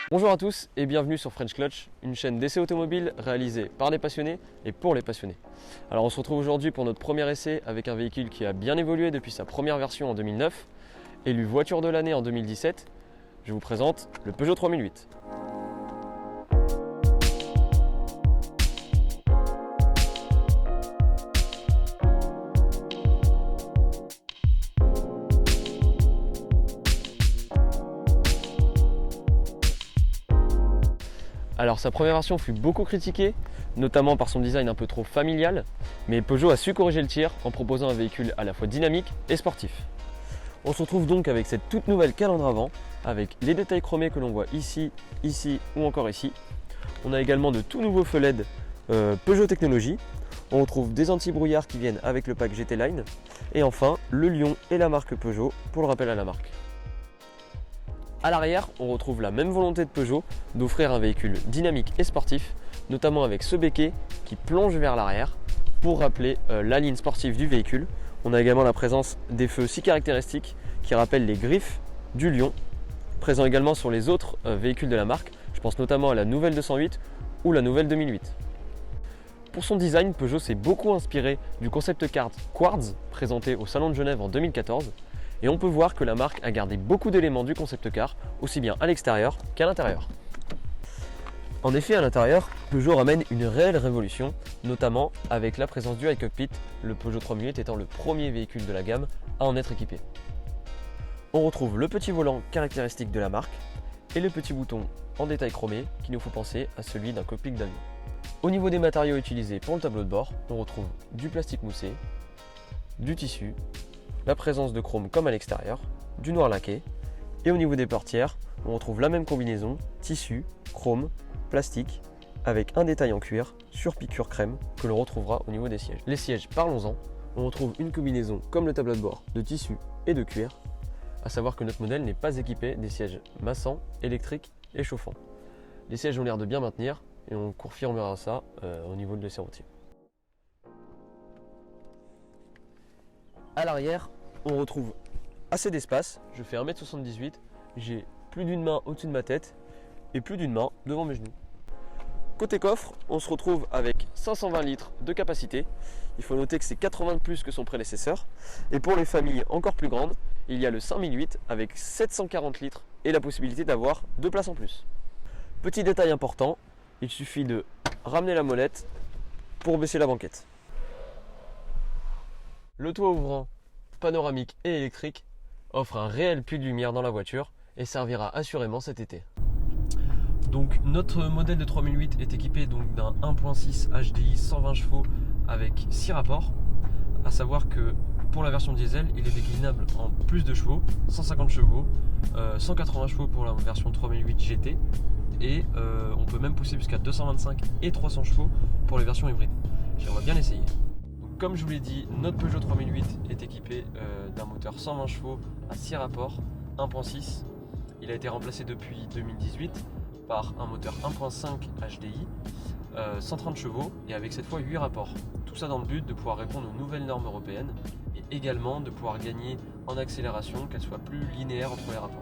Bonjour à tous et bienvenue sur French Clutch, une chaîne d'essais automobiles réalisée par des passionnés et pour les passionnés. Alors on se retrouve aujourd'hui pour notre premier essai avec un véhicule qui a bien évolué depuis sa première version en 2009, élu voiture de l'année en 2017. Je vous présente le Peugeot 3008. Alors sa première version fut beaucoup critiquée, notamment par son design un peu trop familial, mais Peugeot a su corriger le tir en proposant un véhicule à la fois dynamique et sportif. On se retrouve donc avec cette toute nouvelle calandre avant, avec les détails chromés que l'on voit ici, ici ou encore ici. On a également de tout nouveaux feux LED Peugeot Technologie. On retrouve des anti-brouillards qui viennent avec le pack GT Line. Et enfin, le lion et la marque Peugeot pour le rappel à la marque. A l'arrière, on retrouve la même volonté de Peugeot d'offrir un véhicule dynamique et sportif, notamment avec ce béquet qui plonge vers l'arrière pour rappeler la ligne sportive du véhicule. On a également la présence des feux si caractéristiques qui rappellent les griffes du lion, présents également sur les autres véhicules de la marque. Je pense notamment à la nouvelle 208 ou la nouvelle 2008. Pour son design, Peugeot s'est beaucoup inspiré du concept car Quartz présenté au Salon de Genève en 2014. Et on peut voir que la marque a gardé beaucoup d'éléments du concept car, aussi bien à l'extérieur qu'à l'intérieur. En effet, à l'intérieur, Peugeot ramène une réelle révolution, notamment avec la présence du iCockpit, le Peugeot 3008 étant le premier véhicule de la gamme à en être équipé. On retrouve le petit volant caractéristique de la marque et le petit bouton en détail chromé qui nous faut penser à celui d'un cockpit d'avion. Au niveau des matériaux utilisés pour le tableau de bord, on retrouve du plastique moussé, du tissu, la présence de chrome comme à l'extérieur, du noir laqué, et au niveau des portières, on retrouve la même combinaison, tissu, chrome, plastique, avec un détail en cuir sur piqûre crème que l'on retrouvera au niveau des sièges. Les sièges, parlons-en, on retrouve une combinaison comme le tableau de bord de tissu et de cuir, à savoir que notre modèle n'est pas équipé des sièges massants, électriques et chauffants. Les sièges ont l'air de bien maintenir et on confirmera ça au niveau de l'essai routier. À l'arrière, on retrouve assez d'espace. Je fais 1m78, j'ai plus d'une main au-dessus de ma tête et plus d'une main devant mes genoux. Côté coffre, on se retrouve avec 520 litres de capacité. Il faut noter que c'est 80 de plus que son prédécesseur. Et pour les familles encore plus grandes, il y a le 5008 avec 740 litres et la possibilité d'avoir 2 places en plus. Petit détail important, il suffit de ramener la molette pour baisser la banquette. Le toit ouvrant, panoramique et électrique, offre un réel puits de lumière dans la voiture et servira assurément cet été. Donc notre modèle de 3008 est équipé d'un 1.6 HDI 120 chevaux avec 6 rapports. A savoir que pour la version diesel, il est déclinable en plus de chevaux, 150 chevaux, 180 chevaux pour la version 3008 GT et on peut même pousser jusqu'à 225 et 300 chevaux pour les versions hybrides. J'aimerais bien l'essayer. Comme je vous l'ai dit, notre Peugeot 3008 est équipé d'un moteur 120 chevaux à 6 rapports, 1.6. Il a été remplacé depuis 2018 par un moteur 1.5 HDI, 130 chevaux et avec cette fois 8 rapports. Tout ça dans le but de pouvoir répondre aux nouvelles normes européennes et également de pouvoir gagner en accélération, qu'elle soit plus linéaire entre les rapports.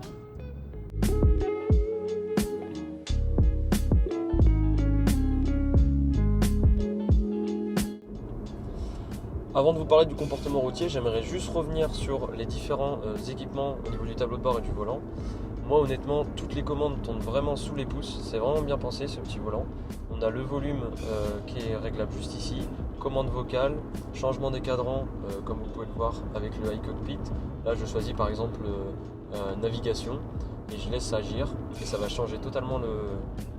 Avant de vous parler du comportement routier, j'aimerais juste revenir sur les différents équipements au niveau du tableau de bord et du volant. Moi honnêtement, toutes les commandes tournent vraiment sous les pouces, c'est vraiment bien pensé ce petit volant. On a le volume qui est réglable juste ici, commande vocale, changement des cadrans comme vous pouvez le voir avec le iCockpit. Là je choisis par exemple navigation et je laisse agir et ça va changer totalement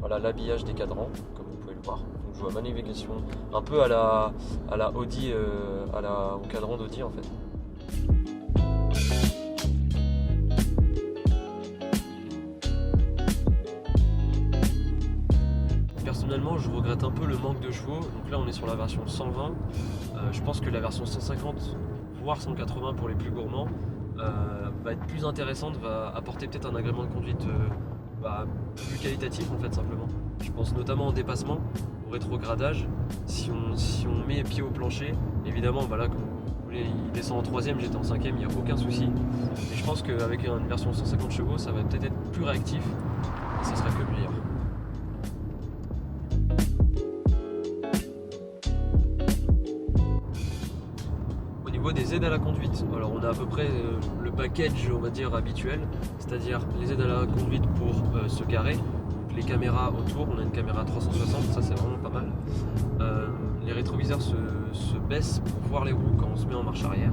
l'habillage des cadrans comme vous pouvez le voir. Donc je vois ma navigation un peu à la Audi, au cadran d'Audi en fait. Personnellement, je regrette un peu le manque de chevaux. Donc là, on est sur la version 120. Je pense que la version 150, voire 180 pour les plus gourmands, va être plus intéressante, va apporter peut-être un agrément de conduite plus qualitatif en fait simplement. Je pense notamment au dépassement, au rétrogradage. Si on met pied au plancher, évidemment là comme vous voulez, il descend en 3ème, j'étais en 5ème, il n'y a aucun souci. Et je pense qu'avec une version 150 chevaux, ça va peut-être être plus réactif et ça sera que meilleur. Au niveau des aides à la conduite, alors on a à peu près le package on va dire habituel, c'est-à-dire les aides à la conduite pour se garer, donc les caméras autour, on a une caméra 360, ça c'est vraiment pas mal. Les rétroviseurs se baissent pour voir les roues quand on se met en marche arrière.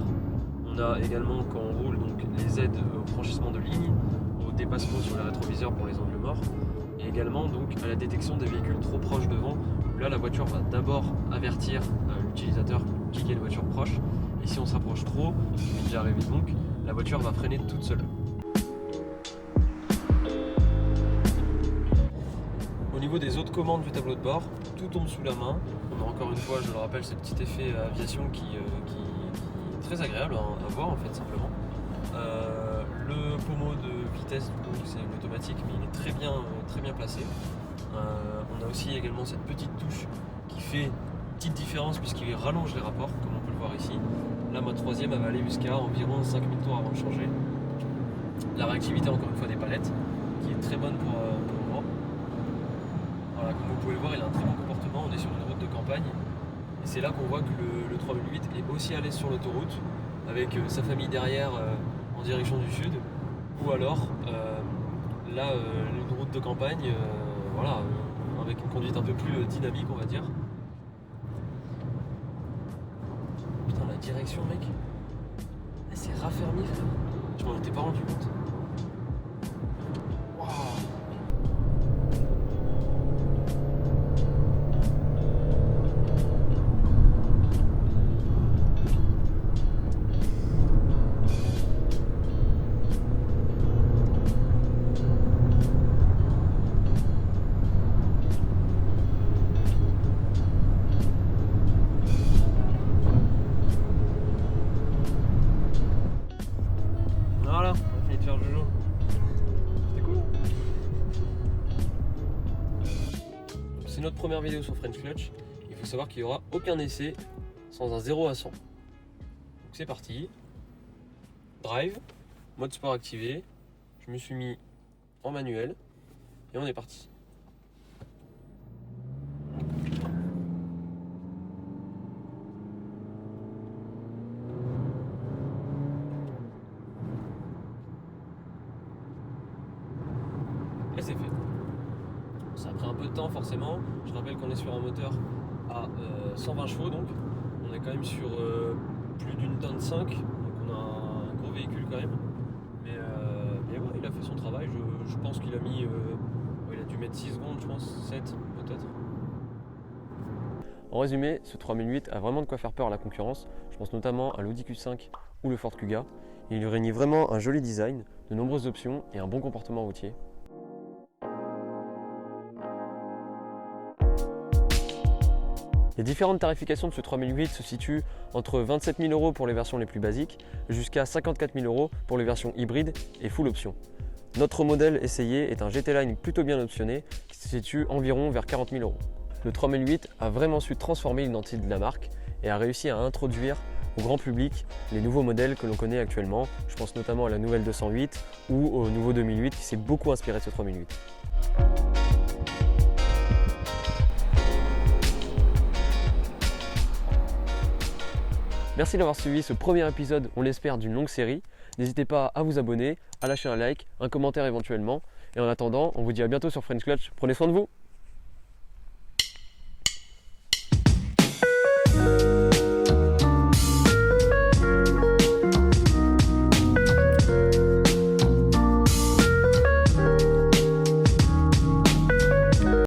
On a également quand on roule donc les aides au franchissement de ligne, au dépassement sur les rétroviseurs pour les angles morts, et également donc à la détection des véhicules trop proches devant. Là la voiture va d'abord avertir l'utilisateur qu'il y a une voiture proche. Et si on s'approche trop, ce qui m'est déjà arrivé donc, la voiture va freiner toute seule. Au niveau des autres commandes du tableau de bord, tout tombe sous la main. On a encore une fois, je le rappelle, ce petit effet aviation qui est très agréable à voir en fait simplement. Le pommeau de vitesse, du coup, c'est l'automatique, mais il est très bien placé. On a aussi également cette petite touche qui fait petite différence puisqu'il rallonge les rapports comme on peut le voir ici. Là ma 3ème elle va aller jusqu'à environ 5000 tours avant de changer. La réactivité encore une fois des palettes qui est très bonne pour moi. Voilà, comme vous pouvez le voir il a un très bon comportement, on est sur une route de campagne et c'est là qu'on voit que le 3008 est aussi à l'aise sur l'autoroute avec sa famille derrière en direction du sud ou alors là une route de campagne avec une conduite un peu plus dynamique on va dire. Putain la direction mec, c'est raffermi frère, je m'en étais pas rendu compte. Wow. Voilà, on a fini de faire Jojo. C'était cool. C'est notre première vidéo sur French Clutch. Il faut savoir qu'il n'y aura aucun essai sans un 0 à 100. Donc c'est parti. Drive, mode sport activé. Je me suis mis en manuel et on est parti. Et c'est fait. Ça a pris un peu de temps forcément. Je rappelle qu'on est sur un moteur à 120 chevaux donc. On est quand même sur plus d'une tonne 5. Donc on a un gros véhicule quand même. Mais ouais, il a fait son travail. Je pense qu'il a mis... il a dû mettre 6 secondes je pense, 7 peut-être. En résumé, ce 3008 a vraiment de quoi faire peur à la concurrence. Je pense notamment à l'Audi Q5 ou le Ford Kuga. Il lui réunit vraiment un joli design, de nombreuses options et un bon comportement routier. Les différentes tarifications de ce 3008 se situent entre 27 000 € pour les versions les plus basiques jusqu'à 54 000 € pour les versions hybrides et full option. Notre modèle essayé est un GT Line plutôt bien optionné qui se situe environ vers 40 000 €. Le 3008 a vraiment su transformer l'identité de la marque et a réussi à introduire au grand public les nouveaux modèles que l'on connaît actuellement. Je pense notamment à la nouvelle 208 ou au nouveau 2008 qui s'est beaucoup inspiré de ce 3008. Merci d'avoir suivi ce premier épisode, on l'espère, d'une longue série. N'hésitez pas à vous abonner, à lâcher un like, un commentaire éventuellement. Et en attendant, on vous dit à bientôt sur French Clutch. Prenez soin de vous!